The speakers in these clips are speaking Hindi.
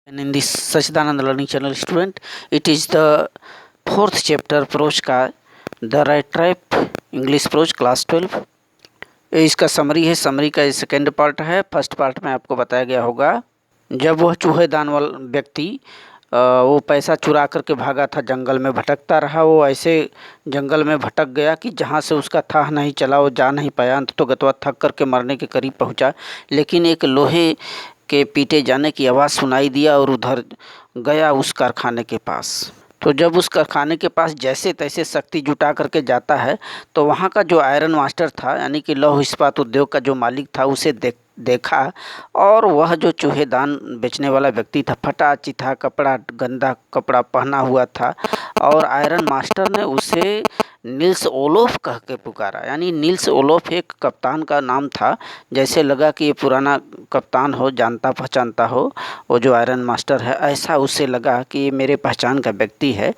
And in this Sachidanand Learning Channel student, it is the fourth chapter prose का the rat trap English prose class 12। ये इसका समरी है। समरी का सेकेंड पार्ट है। फर्स्ट पार्ट में आपको बताया गया होगा जब वह चूहेदान वाला व्यक्ति वो पैसा चुरा करके भागा था, जंगल में भटकता रहा। वो ऐसे जंगल में भटक गया कि जहाँ से उसका थाह नहीं चला, वो जा नहीं पाया। अंत तो गतवा थक करके मरने के करीब पहुँचा, लेकिन एक लोहे के पीटे जाने की आवाज़ सुनाई दिया और उधर गया उस कारखाने के पास। तो जब उस कारखाने के पास जैसे तैसे शक्ति जुटा करके जाता है तो वहाँ का जो आयरन मास्टर था, यानी कि लौह इस्पात उद्योग का जो मालिक था, उसे देखा और वह जो चूहेदान बेचने वाला व्यक्ति था, फटा चिथा कपड़ा, गंदा कपड़ा पहना हुआ था और आयरन मास्टर ने उसे नील्स ओलोफ कह के पुकारा। यानी नील्स ओलोफ एक कप्तान का नाम था। जैसे लगा कि ये पुराना कप्तान हो, जानता पहचानता हो वो जो आयरन मास्टर है, ऐसा उसे लगा कि ये मेरे पहचान का व्यक्ति है।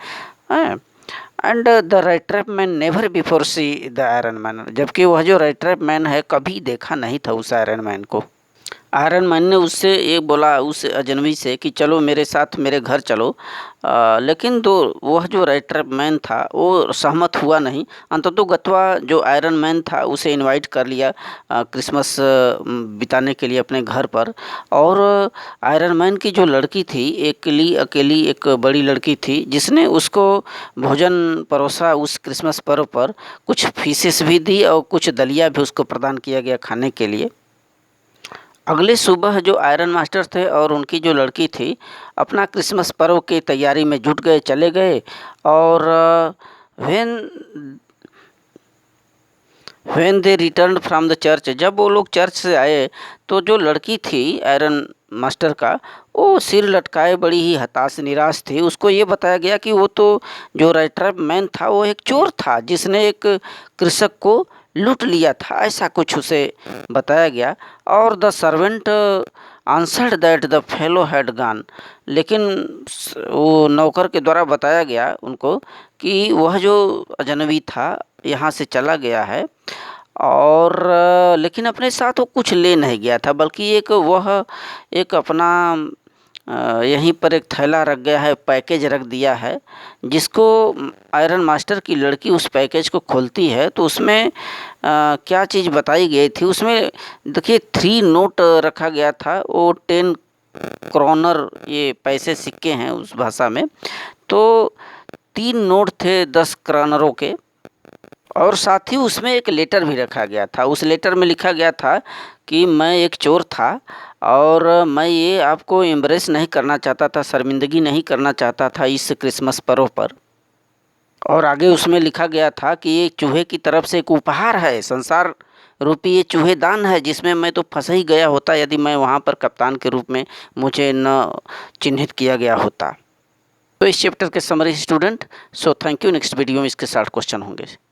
And the rat trap man never before see the iron man, जबकि वह जो राइट ट्रैप मैन है कभी देखा नहीं था उस आयरन मैन को। आयरन मैन ने उससे ये बोला, उस अजनबी से, कि चलो मेरे साथ मेरे घर चलो। लेकिन तो वह जो राइट ट्रैप मैन था वो सहमत हुआ नहीं। अंततः गतवा जो आयरन मैन था उसे इनवाइट कर लिया क्रिसमस बिताने के लिए अपने घर पर। और आयरन मैन की जो लड़की थी, अकेली एक बड़ी लड़की थी, जिसने उसको भोजन परोसा उस क्रिसमस पर्व पर। कुछ फीसेस भी दी और कुछ दलिया भी उसको प्रदान किया गया खाने के लिए। अगले सुबह जो आयरन मास्टर थे और उनकी जो लड़की थी अपना क्रिसमस पर्व की तैयारी में जुट गए, चले गए। और when they return from the church, जब वो लोग चर्च से आए तो जो लड़की थी आयरन मास्टर का, वो सिर लटकाए बड़ी ही हताश निराश थी। उसको ये बताया गया कि वो तो जो राइट ट्रैप मैन था वो एक चोर था जिसने एक कृषक को लूट लिया था, ऐसा कुछ उसे बताया गया। और the servant answered that the fellow had gone, लेकिन वो नौकर के द्वारा बताया गया उनको कि वह जो अजनबी था यहाँ से चला गया है। और लेकिन अपने साथ वो कुछ ले नहीं गया था, बल्कि एक अपना यहीं पर एक थैला रख गया है, पैकेज रख दिया है, जिसको आयरन मास्टर की लड़की उस पैकेज को खोलती है तो उसमें क्या चीज़ बताई गई थी। उसमें देखिए 3 नोट रखा गया था। वो 10 क्रोनर, ये पैसे सिक्के हैं उस भाषा में। तो 3 नोट थे 10 क्रोनरों के, और साथ ही उसमें एक लेटर भी रखा गया था। उस लेटर में लिखा गया था कि मैं एक चोर था और मैं ये आपको एम्ब्रेस नहीं करना चाहता था, शर्मिंदगी नहीं करना चाहता था इस क्रिसमस पर्व पर। और आगे उसमें लिखा गया था कि ये चूहे की तरफ से एक उपहार है, संसार रूपी ये चूहेदान है, जिसमें मैं तो फंस ही गया होता यदि मैं वहाँ पर कप्तान के रूप में मुझे न चिन्हित किया गया होता। तो इस चैप्टर के summary student. So thank you. Next video में इसके 60 क्वेश्चन होंगे।